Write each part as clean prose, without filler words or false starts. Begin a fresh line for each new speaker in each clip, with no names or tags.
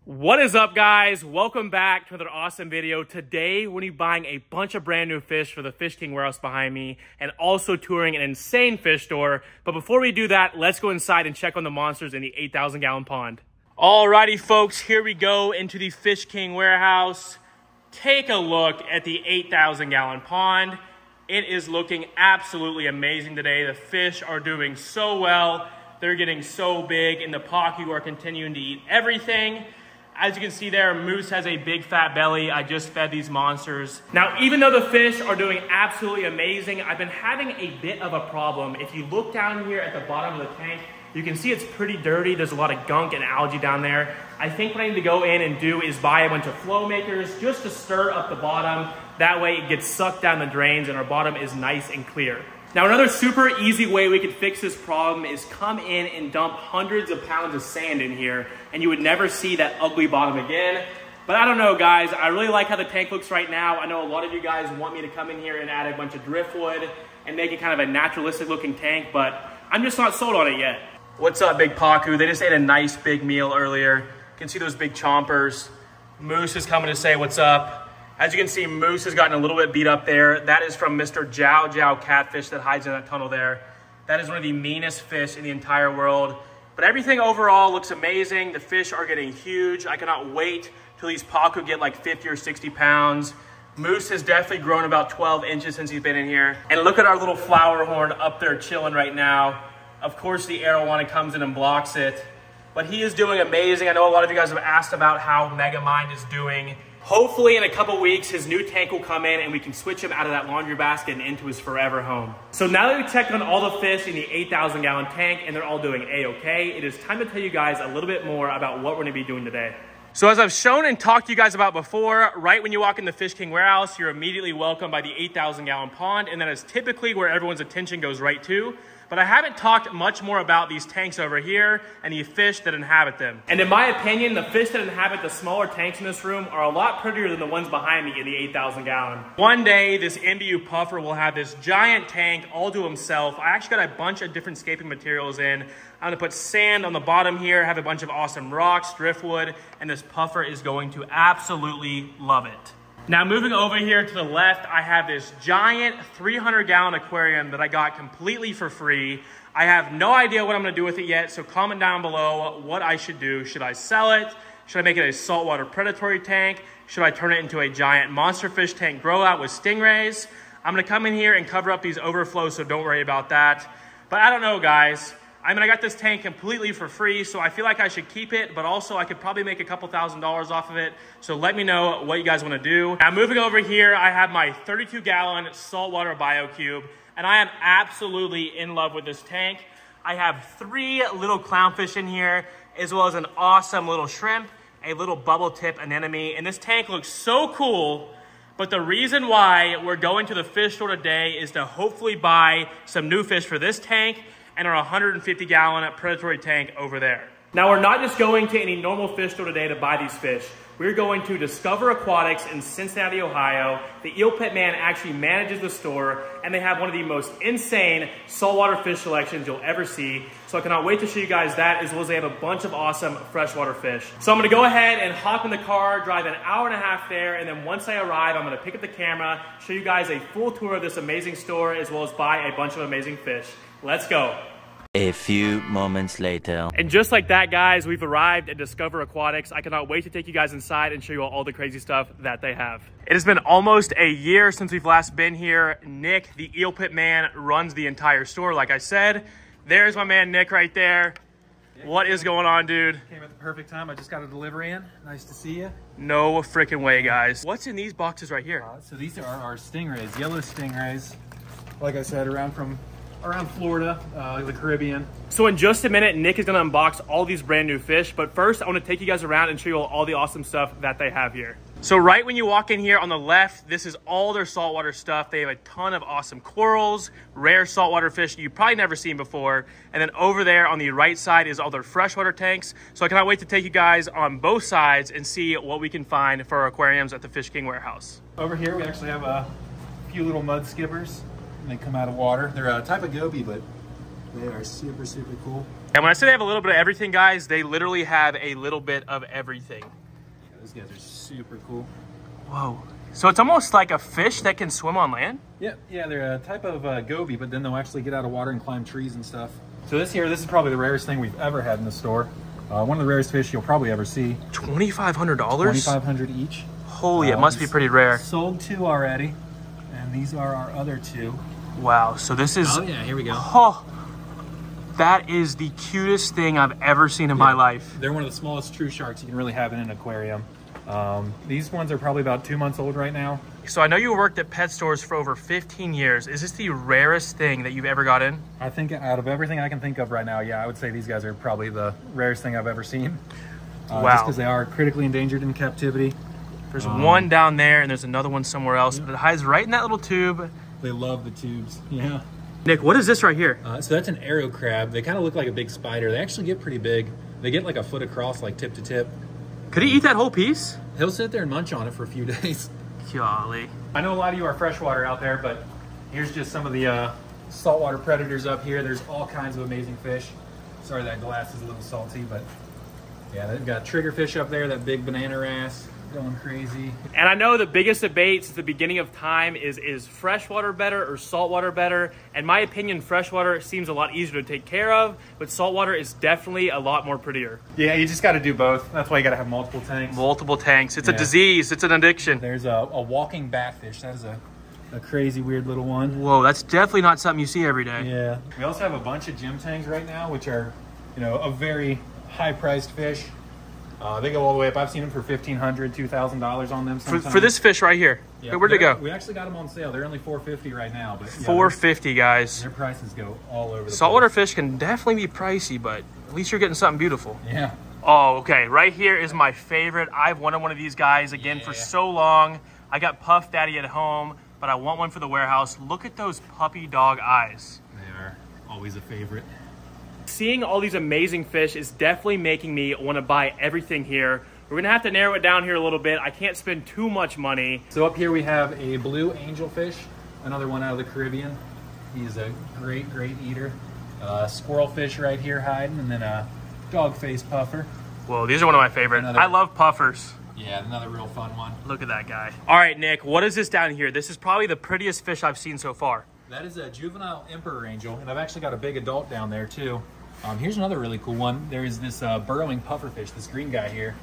What is up, guys? Welcome back to another awesome video. Today, we're going to be buying a bunch of brand new fish for the Fish King warehouse behind me and also touring an insane fish store. But before we do that, let's go inside and check on the monsters in the 8,000 gallon pond. Alrighty, folks, here we go into the Fish King warehouse. Take a look at the 8,000 gallon pond. It is looking absolutely amazing today. The fish are doing so well. They're getting so big, and the pacu are continuing to eat everything. As you can see there, Moose has a big fat belly. I just fed these monsters. Now, even though the fish are doing absolutely amazing, I've been having a bit of a problem. If you look down here at the bottom of the tank, you can see it's pretty dirty. There's a lot of gunk and algae down there. I think what I need to go in and do is buy a bunch of flow makers just to stir up the bottom. That way it gets sucked down the drains and our bottom is nice and clear. Now, another super easy way we could fix this problem is come in and dump hundreds of pounds of sand in here, and you would never see that ugly bottom again. But I don't know, guys. I really like how the tank looks right now. I know a lot of you guys want me to come in here and add a bunch of driftwood and make it kind of a naturalistic looking tank, but I'm just not sold on it yet. What's up, big pacu? They just ate a nice big meal earlier. You can see those big chompers. Moose is coming to say what's up. As you can see, Moose has gotten a little bit beat up there. That is from Mr. Jow Jow catfish that hides in that tunnel there. That is one of the meanest fish in the entire world. But everything overall looks amazing. The fish are getting huge. I cannot wait till these pacu get like 50 or 60 pounds. Moose has definitely grown about 12 inches since he's been in here. And look at our little flower horn up there chilling right now. Of course, the arowana comes in and blocks it. But he is doing amazing. I know a lot of you guys have asked about how Megamind is doing. Hopefully in a couple weeks, his new tank will come in and we can switch him out of that laundry basket and into his forever home. So now that we've checked on all the fish in the 8,000 gallon tank and they're all doing A-okay, it is time to tell you guys a little bit more about what we're gonna be doing today. So as I've shown and talked to you guys about before, right when you walk in the Fish King warehouse, you're immediately welcomed by the 8,000 gallon pond, and that is typically where everyone's attention goes right to. But I haven't talked much more about these tanks over here and the fish that inhabit them. And in my opinion, the fish that inhabit the smaller tanks in this room are a lot prettier than the ones behind me in the 8,000 gallon. One day, this MBU puffer will have this giant tank all to himself. I actually got a bunch of different scaping materials in. I'm gonna put sand on the bottom here, have a bunch of awesome rocks, driftwood, and this puffer is going to absolutely love it. Now, moving over here to the left, I have this giant 300 gallon aquarium that I got completely for free. I have no idea what I'm gonna do with it yet, so comment down below what I should do. Should I sell it? Should I make it a saltwater predatory tank? Should I turn it into a giant monster fish tank grow out with stingrays? I'm gonna come in here and cover up these overflows, so don't worry about that. But I don't know, guys. I mean, I got this tank completely for free, so I feel like I should keep it, but also I could probably make a couple $1,000s off of it. So let me know what you guys want to do. Now, moving over here, I have my 32 gallon saltwater biocube, and I am absolutely in love with this tank. I have 3 little clownfish in here, as well as an awesome little shrimp, a little bubble tip anemone, and this tank looks so cool. But the reason why we're going to the fish store today is to hopefully buy some new fish for this tank and our 150 gallon predatory tank over there. Now, we're not just going to any normal fish store today to buy these fish. We're going to Discover Aquatics in Cincinnati, Ohio. The Eel Pit Man actually manages the store, and they have one of the most insane saltwater fish selections you'll ever see. So I cannot wait to show you guys that, as well as they have a bunch of awesome freshwater fish. So I'm gonna go ahead and hop in the car, drive an hour and a half there, and then once I arrive, I'm gonna pick up the camera, show you guys a full tour of this amazing store, as well as buy a bunch of amazing fish. Let's go.
A few moments later.
And just like that, guys, we've arrived at Discover Aquatics. I cannot wait to take you guys inside and show you all the crazy stuff that they have. It has been almost a year since we've last been here. Nick, the Eel Pit Man, runs the entire store, like I said. There's my man Nick right there. Yeah. What is going on, dude?
Came at the perfect time. I just got a delivery in. Nice to see you.
No freaking way, guys. What's in these boxes right here?
So these are our stingrays, yellow stingrays. Like I said, around Florida, the Caribbean.
So in just a minute, Nick is gonna unbox all these brand new fish, but first I wanna take you guys around and show you all the awesome stuff that they have here. So right when you walk in here on the left, this is all their saltwater stuff. They have a ton of awesome corals, rare saltwater fish you've probably never seen before. And then over there on the right side is all their freshwater tanks. So I cannot wait to take you guys on both sides and see what we can find for our aquariums at the Fish King warehouse.
Over here, we actually have a few little mud skippers. And they come out of water. They're a type of goby, but they are super, super cool.
And when I say they have a little bit of everything, guys, they literally have a little bit of everything.
Yeah, those guys are super cool.
Whoa. So it's almost like a fish that can swim on land?
Yeah, they're a type of goby, but then they'll actually get out of water and climb trees and stuff. So this is probably the rarest thing we've ever had in the store. One of the rarest fish you'll probably ever see.
$2,500?
$2,500 each.
Holy, it must be pretty rare.
Sold 2 already, and these are our other 2.
Wow, so this is...
Oh yeah, here we go.
Oh, that is the cutest thing I've ever seen in my life.
They're one of the smallest true sharks you can really have in an aquarium. These ones are probably about 2 months old right now.
So I know you worked at pet stores for over 15 years. Is this the rarest thing that you've ever got in?
I think out of everything I can think of right now, yeah, I would say these guys are probably the rarest thing I've ever seen.
Wow.
Just because they are critically endangered in captivity.
There's one down there and there's another one somewhere else, but it hides right in that little tube.
They love the tubes, yeah.
Nick, what is this right here?
So that's an arrow crab. They kind of look like a big spider. They actually get pretty big. They get like a foot across, like tip to tip.
Could he eat that whole piece?
He'll sit there and munch on it for a few days.
Golly.
I know a lot of you are freshwater out there, but here's just some of the saltwater predators up here. There's all kinds of amazing fish. Sorry that glass is a little salty, but yeah, they've got triggerfish up there, that big banana wrasse going crazy.
And I know the biggest debate since the beginning of time is freshwater better or saltwater better? In my opinion, freshwater seems a lot easier to take care of, but saltwater is definitely a lot more prettier.
Yeah, you just got to do both. That's why you got to have multiple tanks.
Multiple tanks. It's a disease. It's an addiction.
There's a walking batfish. That is a crazy weird little one.
Whoa, that's definitely not something you see every day.
Yeah. We also have a bunch of gym tangs right now, which are, a very high-priced fish. They go all the way up. I've seen them for $1,500, $2,000 on them sometimes.
For this fish right here.
Yeah,
where'd they go?
We actually got them on sale. They're only $450 right now. But yeah,
$450, guys.
Their prices go all over the place.
Saltwater fish can definitely be pricey, but at least you're getting something beautiful.
Yeah.
Oh, okay. Right here is my favorite. I've wanted one of these guys again for so long. I got Puff Daddy at home, but I want one for the warehouse. Look at those puppy dog eyes.
They are always a favorite.
Seeing all these amazing fish is definitely making me want to buy everything here. We're going to have to narrow it down here a little bit. I can't spend too much money.
So up here we have a blue angelfish, another one out of the Caribbean. He's a great eater. Squirrelfish right here hiding, and then a dog-faced puffer.
Whoa, these are one of my favorites. I love puffers.
Yeah, another real fun one.
Look at that guy. All right, Nick, what is this down here? This is probably the prettiest fish I've seen so far.
That is a juvenile emperor angel, and I've actually got a big adult down there too. Here's another really cool one. There is this burrowing pufferfish, this green guy here.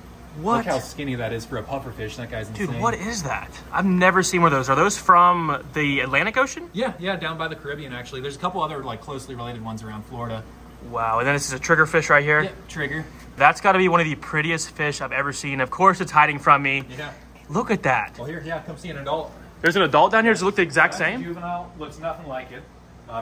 What?
Look how skinny that is for a pufferfish. That guy's insane.
Dude, what is that? I've never seen one of those. Are those from the Atlantic Ocean?
Yeah, down by the Caribbean actually. There's a couple other like closely related ones around Florida.
Wow, and then this is a triggerfish right here.
Yeah, trigger.
That's got to be one of the prettiest fish I've ever seen. Of course, it's hiding from me.
Yeah.
Look at that.
Well, here, come see an adult.
There's an adult down here. Does it look the exact
That's
same?
Juvenile, looks nothing like it.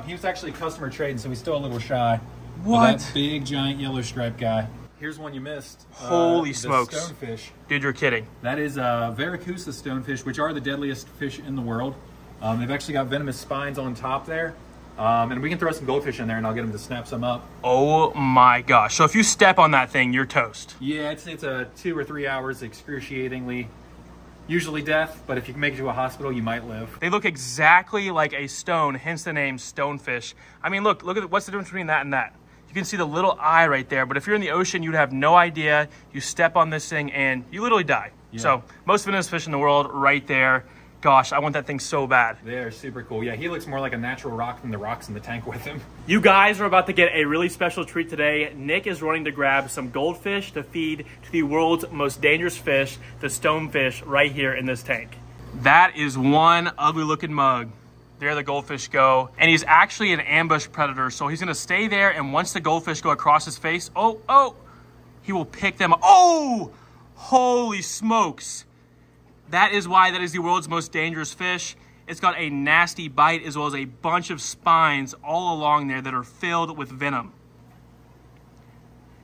He was actually customer trading, so he's still a little shy.
What?
That big, giant, yellow striped guy. Here's one you missed.
Holy
the
smokes.
Stonefish.
Dude, you're kidding.
That is Veracusa stonefish, which are the deadliest fish in the world. They've actually got venomous spines on top there. And we can throw some goldfish in there, and I'll get them to snap some up.
Oh my gosh. So if you step on that thing, you're toast.
Yeah, it's a 2 or 3 hours excruciatingly, usually death, but if you can make it to a hospital, you might live.
They look exactly like a stone, hence the name stonefish. I mean, look at what's the difference between that and that? You can see the little eye right there, but if you're in the ocean, you'd have no idea. You step on this thing and you literally die. Yeah. So most venomous fish in the world right there. Gosh, I want that thing so bad.
They're super cool. Yeah, he looks more like a natural rock than the rocks in the tank with him.
You guys are about to get a really special treat today. Nick is running to grab some goldfish to feed to the world's most dangerous fish, the stonefish, right here in this tank. That is one ugly looking mug. There the goldfish go. And he's actually an ambush predator, so he's gonna stay there, and once the goldfish go across his face, he will pick them up. Oh, holy smokes. That is why that is the world's most dangerous fish. It's got a nasty bite as well as a bunch of spines all along there that are filled with venom.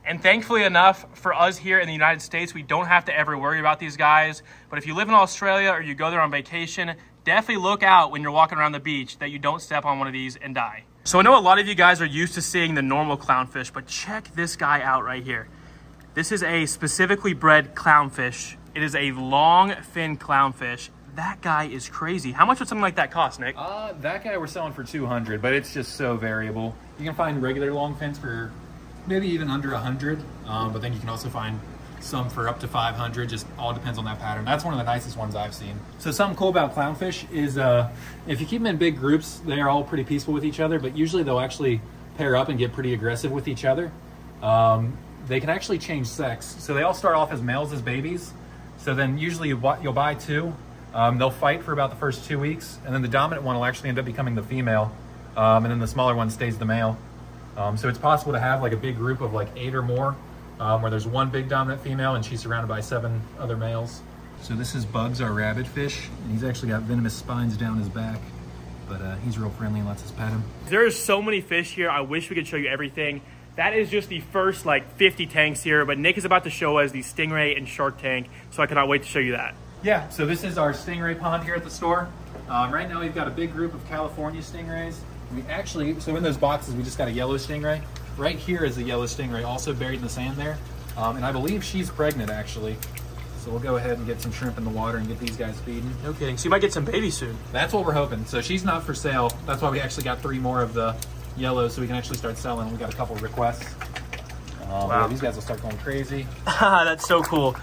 And thankfully enough, for us here in the United States, we don't have to ever worry about these guys. But if you live in Australia or you go there on vacation, definitely look out when you're walking around the beach that you don't step on one of these and die. So I know a lot of you guys are used to seeing the normal clownfish, but check this guy out right here. This is a specifically bred clownfish. It is a long fin clownfish. That guy is crazy. How much would something like that cost, Nick?
That guy we're selling for $200, but it's just so variable. You can find regular long fins for maybe even under 100, but then you can also find some for up to 500, just all depends on that pattern. That's one of the nicest ones I've seen. So something cool about clownfish is if you keep them in big groups, they are all pretty peaceful with each other, but usually they'll actually pair up and get pretty aggressive with each other. They can actually change sex. So they all start off as males as babies. So then usually you'll buy two. They'll fight for about the first 2 weeks, and then the dominant one will actually end up becoming the female, and then the smaller one stays the male. So it's possible to have like a big group of like 8 or more, where there's one big dominant female and she's surrounded by 7 other males. So this is Bugs, our rabbit fish, and he's actually got venomous spines down his back, but he's real friendly and lets us pet him.
There's so many fish here. I wish we could show you everything. That is just the first like 50 tanks here, but Nick is about to show us the stingray and shark tank, so I cannot wait to show you that.
Yeah, so this is our stingray pond here at the store. Right now we've got a big group of California stingrays. We actually, so in those boxes, we just got a yellow stingray. Right here is a yellow stingray, also buried in the sand there. And I believe she's pregnant, actually. So we'll go ahead and get some shrimp in the water and get these guys feeding.
No kidding. So you might get some babies soon.
That's what we're hoping. So she's not for sale. That's why we actually got 3 more of the yellow, so we can actually start selling. We got a couple of requests.
Wow.
Yeah, these guys will start going crazy.
That's so cool.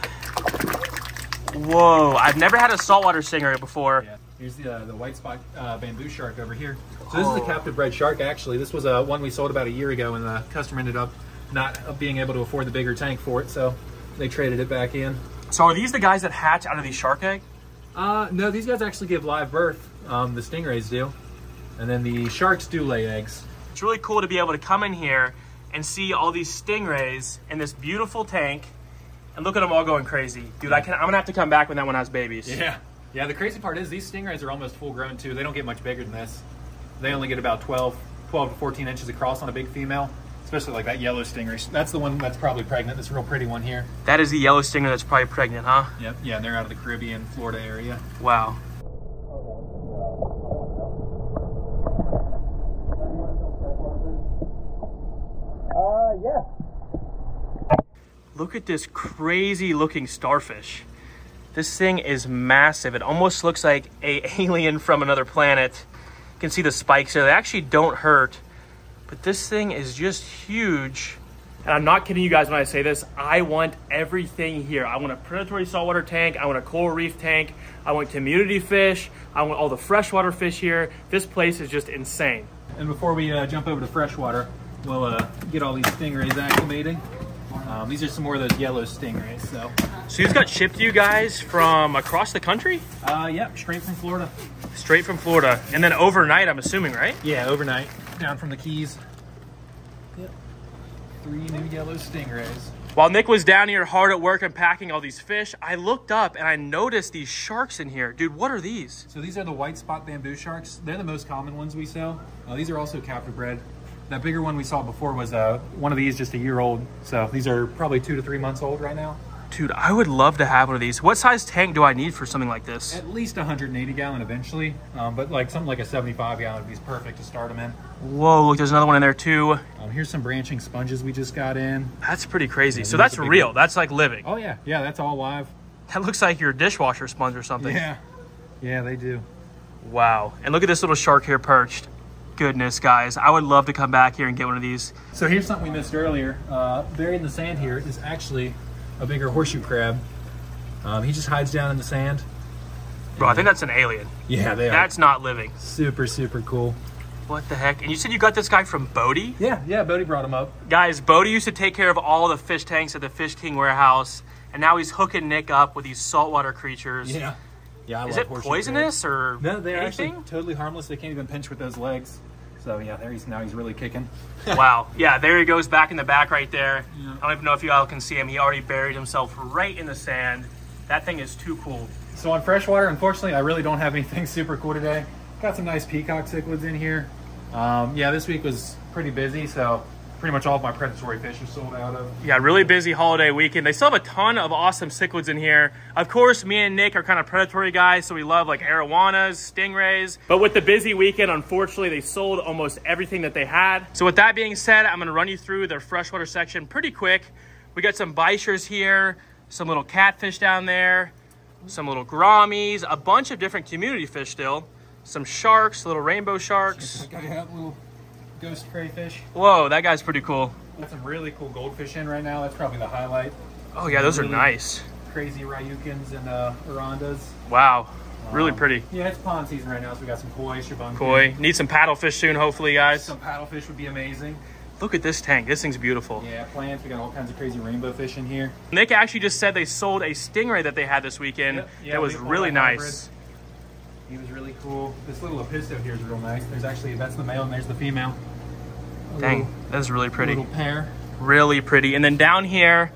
Whoa, I've never had a saltwater stingray before.
Yeah. Here's the white spot bamboo shark over here. So this is a captive bred shark, actually. This was one we sold about a year ago, and the customer ended up not being able to afford the bigger tank for it, so they traded it back in.
So are these the guys that hatch out of these shark eggs?
No, these guys actually give live birth. The stingrays do. And then the sharks do lay eggs.
It's really cool to be able to come in here and see all these stingrays in this beautiful tank and look at them all going crazy. Dude, I'm gonna have to come back when that one has babies.
Yeah. Yeah, the crazy part is these stingrays are almost full grown too. They don't get much bigger than this. They only get about 12 to 14 inches across on a big female, especially like that yellow stingray. That's the one that's probably pregnant, this real pretty one here.
That is the yellow stingray that's probably pregnant, huh?
Yep, yeah, and they're out of the Caribbean, Florida area.
Wow. Yeah. Look at this crazy looking starfish. This thing is massive. It almost looks like an alien from another planet. You can see the spikes there. They actually don't hurt, but this thing is just huge. And I'm not kidding you guys when I say this. I want everything here. I want a predatory saltwater tank. I want a coral reef tank. I want community fish. I want all the freshwater fish here. This place is just insane.
And before we jump over to freshwater, we'll get all these stingrays acclimating. These are some more of those yellow stingrays. So
these got shipped to you guys from across the country?
Yeah, straight from Florida.
Straight from Florida. And then overnight, I'm assuming, right?
Yeah, overnight, down from the Keys. Yep. 3 new yellow stingrays.
While Nick was down here hard at work unpacking all these fish, I looked up and I noticed these sharks in here. Dude, what are these?
So these are the white spot bamboo sharks. They're the most common ones we sell. These are also captive bred. That bigger one we saw before was one of these just a year old. So these are probably 2 to 3 months old right now.
Dude, I would love to have one of these. What size tank do I need for something like this?
At least 180 gallon eventually, but like something like a 75 gallon would be perfect to start them in.
Whoa, look, there's another one in there too.
Here's some branching sponges we just got in.
That's pretty crazy.
Yeah,
so that's real,
one.
That's like living.
Oh yeah, yeah, that's all live.
That looks like your dishwasher sponge or something.
Yeah, yeah, they do.
Wow, and look at this little shark here perched. Goodness, guys, I would love to come back here and get one of these.
So here's something we missed earlier. Buried in the sand here is actually a bigger horseshoe crab. He just hides down in the sand.
Bro, I think that's an alien.
Yeah, they are.
That's not living.
Super, super cool.
What the heck? And you said you got this guy from Bodie?
Yeah, Bodie brought him up.
Guys, Bodie used to take care of all the fish tanks at the Fish King warehouse, and now he's hooking Nick up with these saltwater creatures.
Yeah. Yeah,
Is it poisonous or
no? They're
anything?
actually totally harmless. They can't even pinch with those legs. So yeah, now he's really kicking.
Wow. Yeah, there he goes back in the back right there.
Yeah.
I don't even know if you all can see him. He already buried himself right in the sand. That thing is too cool.
So on freshwater, unfortunately, I really don't have anything super cool today. Got some nice peacock cichlids in here. Yeah, this week was pretty busy, so pretty much all of my predatory fish are sold out of.
Yeah, really busy holiday weekend. They still have a ton of awesome cichlids in here. Of course, me and Nick are kind of predatory guys, so we love like arowanas, stingrays. But with the busy weekend, unfortunately, they sold almost everything that they had. So with that being said, I'm gonna run you through their freshwater section pretty quick. We got some bichers here, some little catfish down there, some little gouramis, a bunch of different community fish still, some sharks, little rainbow sharks.
I got little ghost crayfish.
Whoa, that guy's pretty cool.
Got some really cool goldfish in right now. That's probably the highlight.
Oh yeah, those are nice.
Crazy Ryukins and Arandas.
Wow, really pretty.
Yeah, it's pond season right now, so we got some koi, shabunkin.
Koi. Need some paddlefish soon, hopefully, guys.
Some paddlefish would be amazing.
Look at this tank. This thing's beautiful.
Yeah, plants. We got all kinds of crazy rainbow fish in here.
Nick actually just said they sold a stingray that they had this weekend.
Yep. Yeah,
that was really nice.
Hybrid. He was really cool. This little episto here is real nice. There's actually, that's the male and there's the female.
Dang, that's really pretty.
Little pair.
Really pretty. And then down here,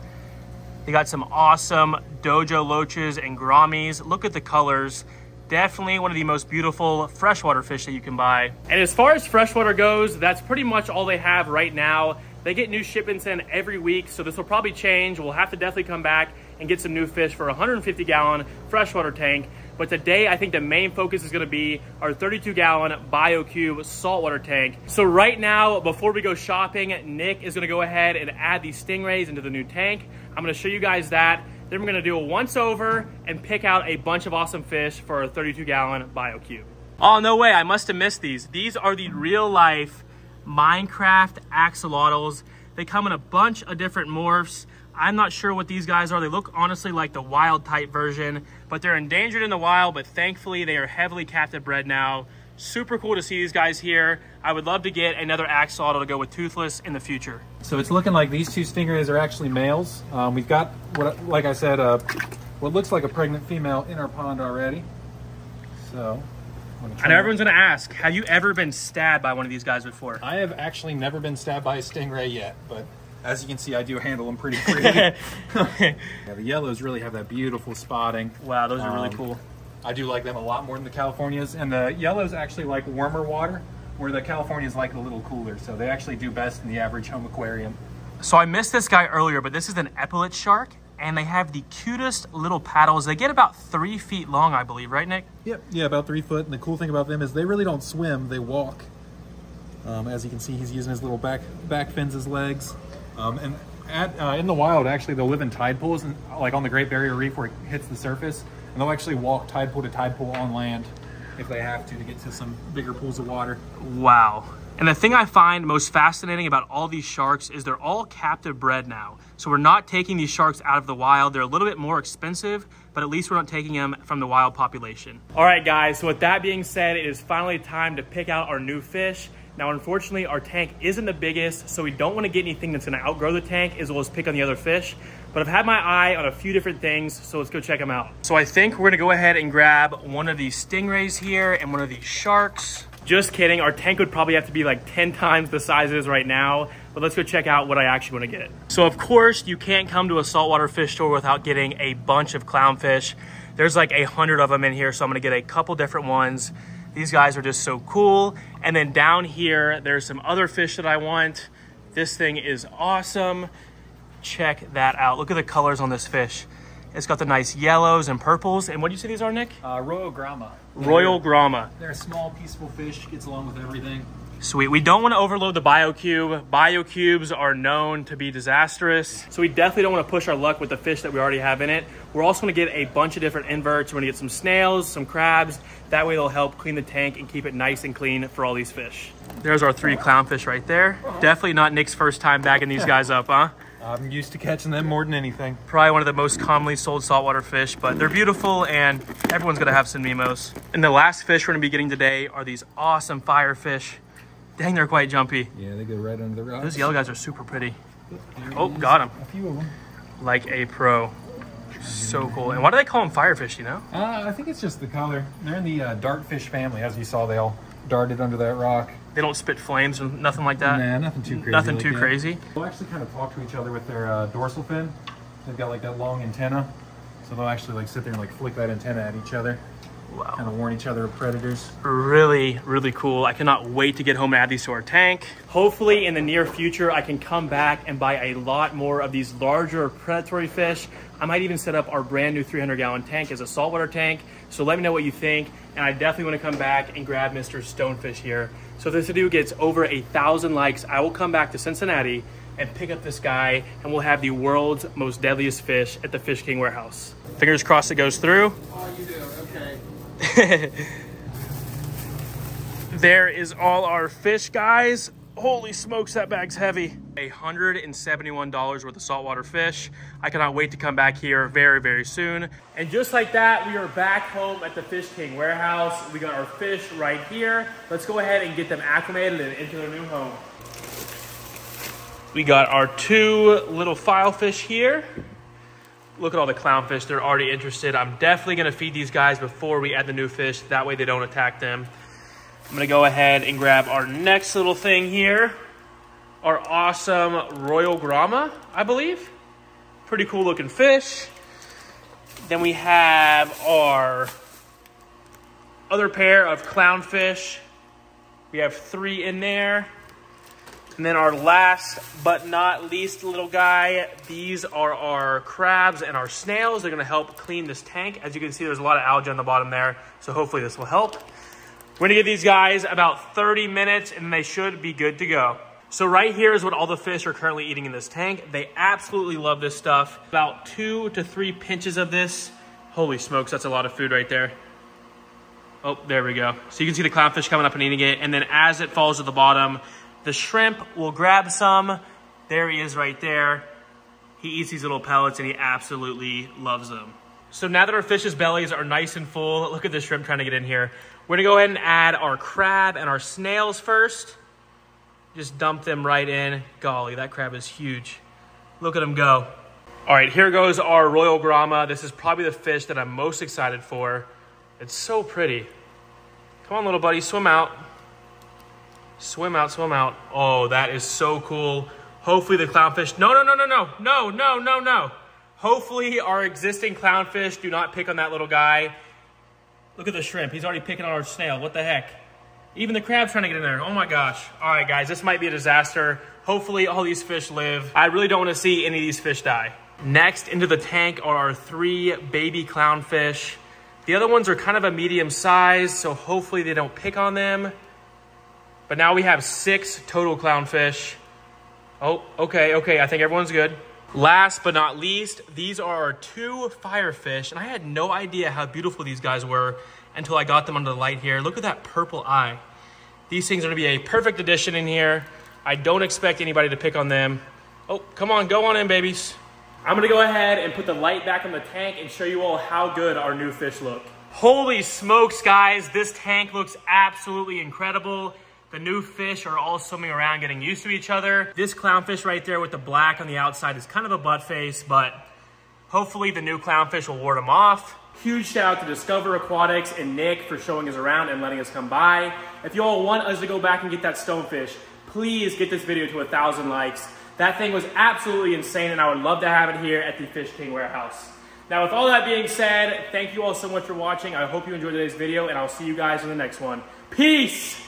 they got some awesome dojo loaches and grammies. Look at the colors. Definitely one of the most beautiful freshwater fish that you can buy. And as far as freshwater goes, that's pretty much all they have right now. They get new shipments in every week, so this will probably change. We'll have to definitely come back and get some new fish for a 150-gallon freshwater tank. But today, I think the main focus is gonna be our 32-gallon BioCube saltwater tank. So right now, before we go shopping, Nick is gonna go ahead and add these stingrays into the new tank. I'm gonna show you guys that. Then we're gonna do a once over and pick out a bunch of awesome fish for our 32-gallon BioCube. Oh, no way, I must have missed these. These are the real life Minecraft axolotls. They come in a bunch of different morphs. I'm not sure what these guys are. They look honestly like the wild type version, but they're endangered in the wild, but thankfully they are heavily captive bred now. Super cool to see these guys here. I would love to get another axolotl to go with toothless in the future.
So it's looking like these two stingrays are actually males. We've got, like I said, what looks like a pregnant female in our pond already. So,
I know everyone's gonna ask, have you ever been stabbed by one of these guys before?
I have actually never been stabbed by a stingray yet, but as you can see, I do handle them pretty freely. Yeah, the yellows really have that beautiful spotting.
Wow, those are really cool.
I do like them a lot more than the Californias, and the yellows actually like warmer water, where the Californias like it a little cooler, so they actually do best in the average home aquarium.
So I missed this guy earlier, but this is an epaulet shark, and they have the cutest little paddles. They get about 3 feet long, I believe, right, Nick?
Yep, yeah, about 3 foot, and the cool thing about them is they really don't swim, they walk. As you can see, he's using his little back fins as legs. And in the wild, actually, they'll live in tide pools, and, like on the Great Barrier Reef where it hits the surface, and they'll actually walk tide pool to tide pool on land if they have to get to some bigger pools of water.
Wow. And the thing I find most fascinating about all these sharks is they're all captive bred now. So we're not taking these sharks out of the wild. They're a little bit more expensive, but at least we're not taking them from the wild population. All right, guys, so with that being said, it is finally time to pick out our new fish. Now, unfortunately, our tank isn't the biggest, so we don't want to get anything that's going to outgrow the tank as well as pick on the other fish. But I've had my eye on a few different things, so let's go check them out. So I think we're going to go ahead and grab one of these stingrays here and one of these sharks. Just kidding, our tank would probably have to be like 10 times the size it is right now, but let's go check out what I actually want to get. So of course, you can't come to a saltwater fish store without getting a bunch of clownfish. There's like 100 of them in here, so I'm going to get a couple different ones. These guys are just so cool. And then down here, there's some other fish that I want. This thing is awesome. Check that out. Look at the colors on this fish. It's got the nice yellows and purples. And what do you say these are, Nick? Royal Grama. Royal Grama.
They're a small, peaceful fish. Gets along with everything.
Sweet. We don't want to overload the BioCube. BioCubes are known to be disastrous. So we definitely don't want to push our luck with the fish that we already have in it. We're also going to get a bunch of different inverts. We're going to get some snails, some crabs. That way they'll help clean the tank and keep it nice and clean for all these fish. There's our 3 clownfish right there. Definitely not Nick's first time bagging these guys up, huh?
I'm used to catching them more than anything.
Probably one of the most commonly sold saltwater fish, but they're beautiful and everyone's going to have some Nemos. And the last fish we're going to be getting today are these awesome firefish. Dang, they're quite jumpy.
Yeah, they go right under the rocks.
Those yellow guys are super pretty. Oh, got him.
A few of them.
Like a pro. So cool. And why do they call them firefish, you know?
I think it's just the color. They're in the dartfish family. As you saw, they all darted under that rock.
They don't spit flames or nothing like that?
Nah, nothing too crazy.
Nothing too crazy?
They'll actually kind of talk to each other with their dorsal fin. They've got like that long antenna. So they'll actually like sit there and like flick that antenna at each other.
Wow.
Kind of warn each other of predators.
Really, really cool. I cannot wait to get home and add these to our tank. Hopefully in the near future, I can come back and buy a lot more of these larger predatory fish. I might even set up our brand new 300-gallon tank as a saltwater tank. So let me know what you think. And I definitely want to come back and grab Mr. Stonefish here. So if this video gets over 1,000 likes, I will come back to Cincinnati and pick up this guy, and we'll have the world's most deadliest fish at the Fish King warehouse. Fingers crossed it goes through.
Oh, you do? Okay.
There is all our fish, guys. Holy smokes, that bag's heavy. $171 worth of saltwater fish. I cannot wait to come back here very, very soon. And just like that, we are back home at the Fish King warehouse. We got our fish right here. Let's go ahead and get them acclimated and into their new home. We got our 2 little file fish here. Look at all the clownfish, they're already interested. I'm definitely gonna feed these guys before we add the new fish. That way they don't attack them. I'm gonna go ahead and grab our next little thing here. Our awesome Royal Grama, I believe. Pretty cool looking fish. Then we have our other pair of clownfish. We have 3 in there. And then our last but not least little guy, these are our crabs and our snails. They're gonna help clean this tank. As you can see, there's a lot of algae on the bottom there, so hopefully this will help. We're gonna give these guys about 30 minutes and they should be good to go. So right here is what all the fish are currently eating in this tank. They absolutely love this stuff. About 2 to 3 pinches of this. Holy smokes, that's a lot of food right there. Oh, there we go. So you can see the clownfish coming up and eating it. And then as it falls to the bottom, the shrimp will grab some. There he is right there. He eats these little pellets and he absolutely loves them. So now that our fish's bellies are nice and full, look at the shrimp trying to get in here. We're gonna go ahead and add our crab and our snails first. Just dump them right in. Golly, that crab is huge. Look at him go. All right, here goes our Royal Grama. This is probably the fish that I'm most excited for. It's so pretty. Come on, little buddy, swim out. Swim out, swim out. Oh, that is so cool. Hopefully the clownfish, no. Hopefully our existing clownfish do not pick on that little guy. Look at the shrimp, he's already picking on our snail, what the heck? Even the crab's trying to get in there, oh my gosh. All right guys, this might be a disaster. Hopefully all these fish live. I really don't wanna see any of these fish die. Next into the tank are our 3 baby clownfish. The other ones are kind of a medium size, so hopefully they don't pick on them. But now we have 6 total clownfish. Oh, okay, I think everyone's good. Last but not least, these are our 2 firefish, and I had no idea how beautiful these guys were until I got them under the light here. Look at that purple eye. These things are gonna be a perfect addition in here. I don't expect anybody to pick on them. Oh, come on, go on in, babies. I'm gonna go ahead and put the light back on the tank and show you all how good our new fish look. Holy smokes, guys, this tank looks absolutely incredible. The new fish are all swimming around getting used to each other. This clownfish right there with the black on the outside is kind of a butt face, but hopefully the new clownfish will ward them off. Huge shout out to Discover Aquatics and Nick for showing us around and letting us come by. If you all want us to go back and get that stonefish, please get this video to 1,000 likes. That thing was absolutely insane and I would love to have it here at the Fish King warehouse. Now with all that being said, thank you all so much for watching. I hope you enjoyed today's video and I'll see you guys in the next one. Peace!